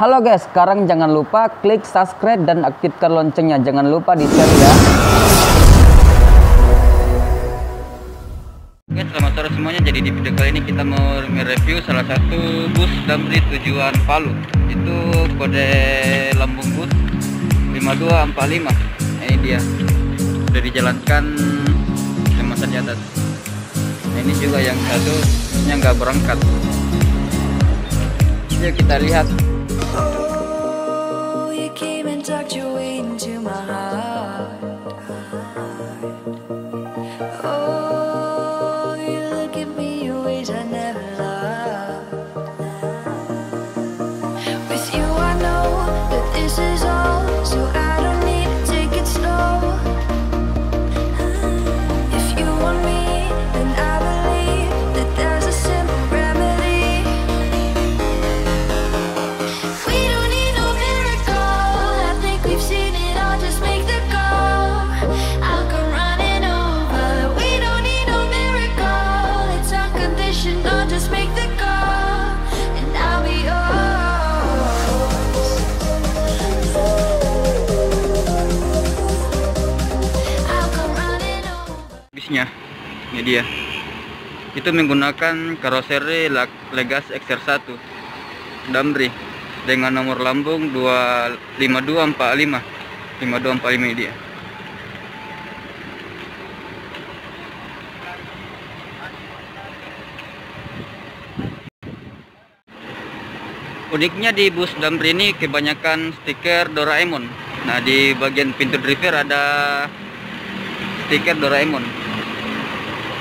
Halo guys, sekarang jangan lupa klik subscribe dan aktifkan loncengnya. Jangan lupa di share ya. Oke, selamat sore semuanya. Jadi di video kali ini kita mau mereview salah satu bus Damri tujuan Palu. Itu kode lambung bus 5245. Ini dia. Sudah dijalankan kemasan di atas. Nah, ini juga yang satu nya nggak berangkat. Yuk kita lihat. Oh, you came and tucked your way into my heart. Oh, you look at me in ways I never loved. With you I know that this is all, so I don't need to take it slow. If you want me, then I believe that there's a simple remedy. We don't need no miracle, I think we've seen it all, just make the call. I'll come running over. We don't need no miracle, it's unconditional, just make the call, and I'll be yours. I'll come running over. Bisnya ini dia. Itu menggunakan karoseri Legas XR1 Damri dengan nomor lambung 5245 ini dia. Uniknya di bus Damri ini kebanyakan stiker Doraemon. Nah, di bagian pintu driver ada stiker Doraemon.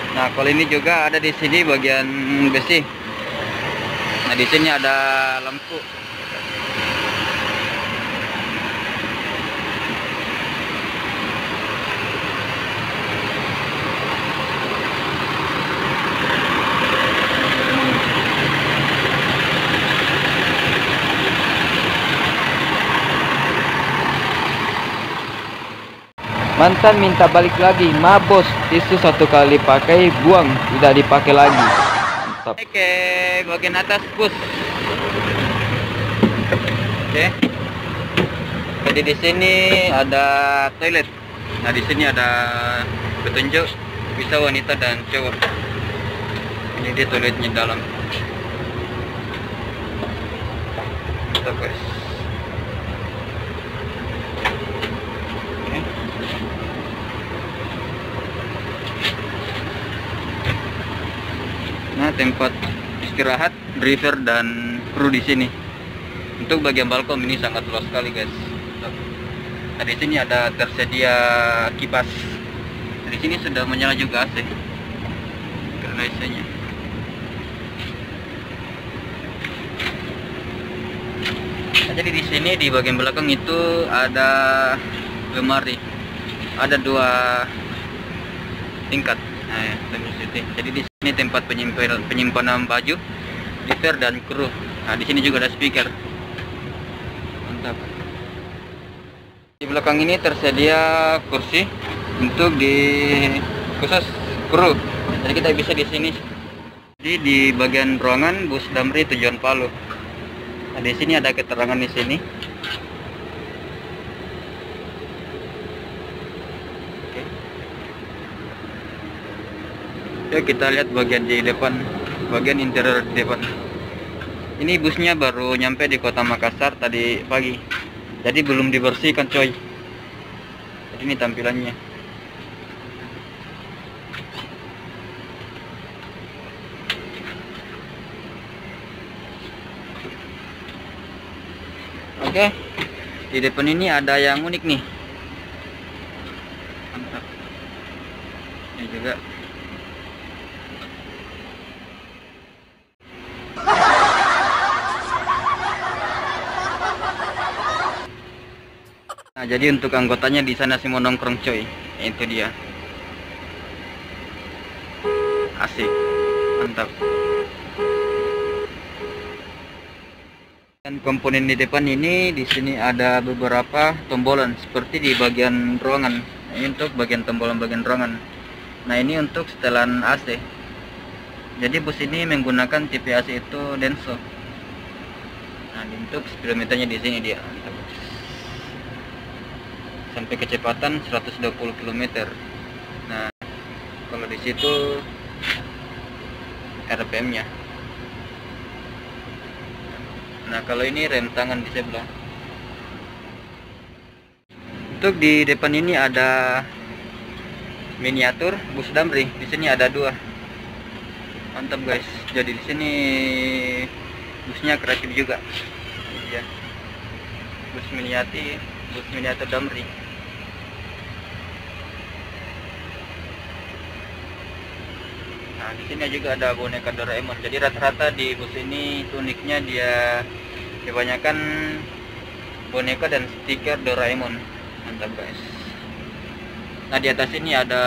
Nah, kalau ini juga ada di sini bagian besi. Nah, di sini ada lampu. Mantan minta balik lagi, ma bos, tisu satu kali pakai buang, tidak dipakai lagi. Mantap. Oke, bagian atas bus. Oke. Jadi di sini ada toilet. Nah, di sini ada petunjuk bisa wanita dan cowok. Ini dia toiletnya dalam. Mantap, guys. Nah, tempat istirahat driver dan kru di sini. Untuk bagian balkon ini sangat luas sekali, guys. Nah, di sini ada tersedia kipas. Di sini sudah menyala juga AC. Karena AC-nya. Nah, jadi di sini di bagian belakang itu ada lemari. Ada 2 tingkat. Nah, ya, jadi di sini tempat penyimpanan baju, driver dan kru. Nah, di sini juga ada speaker. Mantap. Di belakang ini tersedia kursi untuk di khusus kru. Jadi kita bisa di sini. Jadi di bagian ruangan bus Damri tujuan Palu. Nah, di sini ada keterangan di sini. Yuk kita lihat bagian di depan, bagian interior di depan. Ini busnya baru nyampe di kota Makassar tadi pagi, jadi belum dibersihkan coy. Jadi ini tampilannya. Oke, di depan ini ada yang unik nih. Mantap. Ini juga. Nah, jadi untuk anggotanya di sana sih mau nongkrong coy. Itu dia. Asik. Mantap. Dan komponen di depan ini di sini ada beberapa tombolan seperti di bagian ruangan. Ini untuk bagian tombolan bagian ruangan. Nah, ini untuk setelan AC. Jadi bus ini menggunakan tipe AC itu Denso. Nah, untuk speedometernya di sini dia. Sampai kecepatan 120 km. Nah, kalau di situ RPM-nya. Nah, kalau ini rem tangan di sebelah. Untuk di depan ini ada miniatur bus Damri. Di sini ada 2. Mantap guys. Jadi di sini busnya kreatif juga. Ya. Bus miniatur Damri. Nah, di sini juga ada boneka Doraemon. Jadi rata-rata di bus ini uniknya dia kebanyakan boneka dan stiker Doraemon. Mantap guys. Nah, di atas ini ada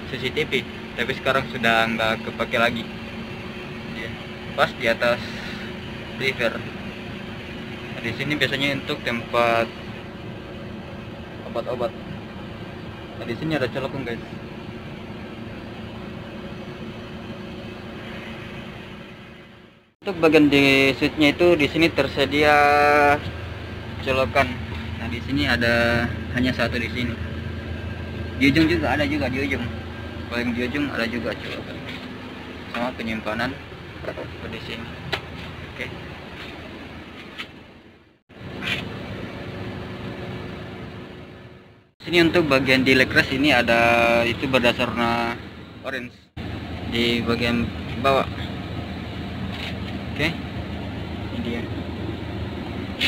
CCTV, tapi sekarang sudah nggak kepake lagi. Ya, pas di atas river. Nah, di sini biasanya untuk tempat obat-obat. Nah, di sini ada colokong guys. Untuk bagian di seatnya itu di sini tersedia colokan. Nah, di sini ada hanya satu di sini. Di ujung juga ada juga di ujung. Paling di ujung ada juga colokan. Sama penyimpanan di sini. Oke. Sini untuk bagian di legras ini ada itu berdasar warna orange di bagian bawah. Oke, ini dia.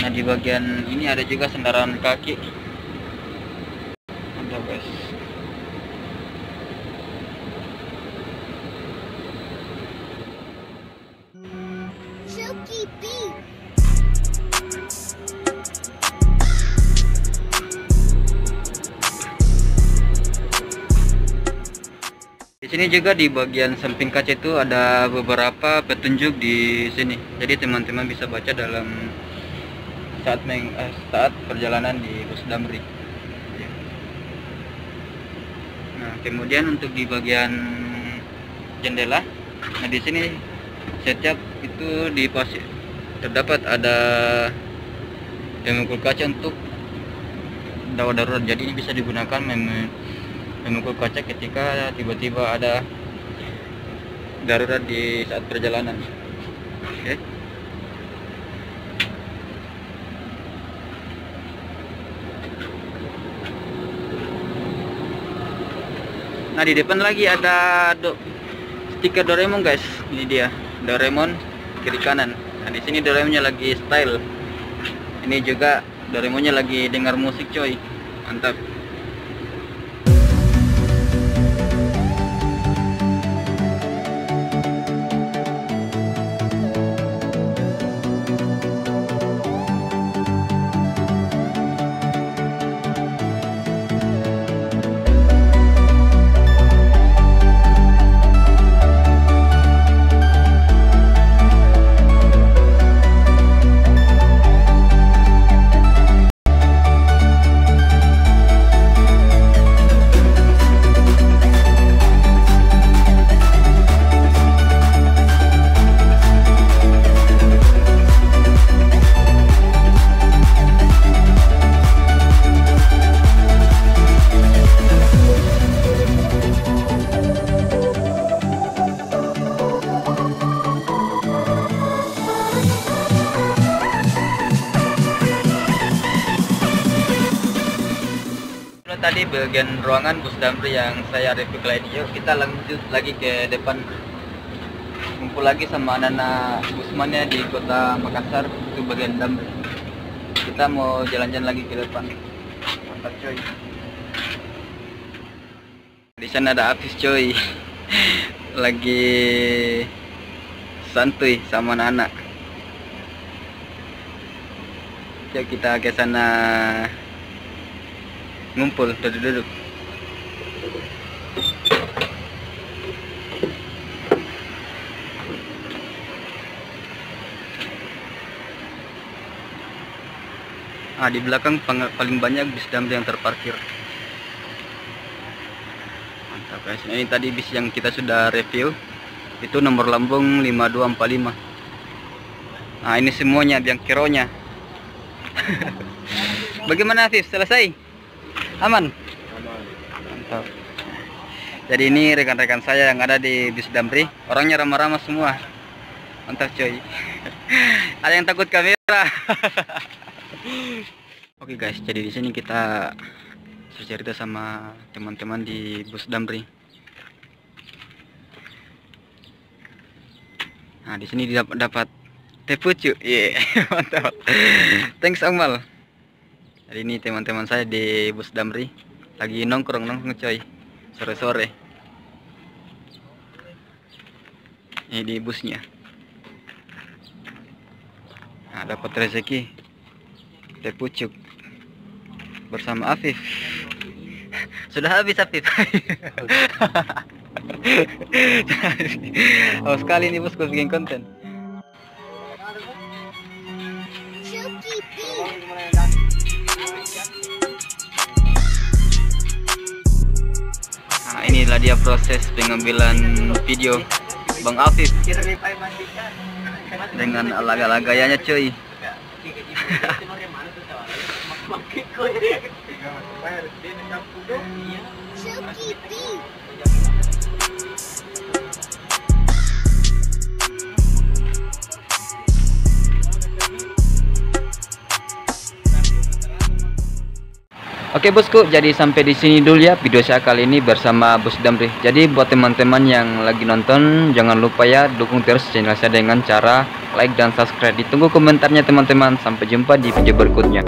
Nah, di bagian ini ada juga sandaran kaki. Mantap guys. Silky Beat. Di sini juga di bagian samping kaca itu ada beberapa petunjuk di sini. Jadi teman-teman bisa baca dalam saat perjalanan di bus Damri. Nah, kemudian untuk di bagian jendela, nah di sini setiap itu di posisi terdapat ada pemukul kaca untuk darurat. Jadi ini bisa digunakan memukul kaca ketika tiba-tiba ada darurat di saat perjalanan. Oke. Nah, di depan lagi ada stiker Doraemon guys. Ini dia Doraemon kiri kanan. Nah, di sini Doraemonnya lagi style. Ini juga Doraemonnya lagi dengar musik coy. Mantap. Tadi bagian ruangan bus Damri yang saya review kali ini. Yuk kita lanjut lagi ke depan, kumpul lagi sama anak-anak busmannya di kota Makassar. Itu bagian Damri. Kita mau jalan-jalan lagi ke depan. Mantap coy. Di sana ada Apis coy. Lagi santuy sama anak-anak. Yuk kita ke sana ngumpul, duduk-duduk. Ah, di belakang paling banyak bis Damri yang terparkir. Mantap guys. Ini tadi bis yang kita sudah review. Itu nomor lambung 5245. Nah, ini semuanya biang keronya. Bagaimana Afif? Selesai? Aman? Mantap. Jadi ini rekan-rekan saya yang ada di bis Damri, orangnya ramah-ramah semua. Mantap coy. Ada yang takut kamera. Oke guys, jadi di sini kita cerita sama teman-teman di bus Damri. Nah, di sini dapat teh pucuk. Yeah, mantap. Thanks Akmal. Jadi ini teman-teman saya di bus Damri lagi nongkrong coy. Sore-sore. Ini di busnya. Nah, dapat rezeki teh pucuk bersama Afif. Sudah habis Afif. Oh, sekali ini bosku bikin konten. Nah, inilah dia proses pengambilan video Bang Afif dengan ala-ala gayanya cuy. Oke bosku, jadi sampai di sini dulu ya video saya kali ini bersama Bus Damri. Jadi buat teman-teman yang lagi nonton, jangan lupa ya dukung terus channel saya dengan cara like dan subscribe. Ditunggu komentarnya teman-teman. Sampai jumpa di video berikutnya.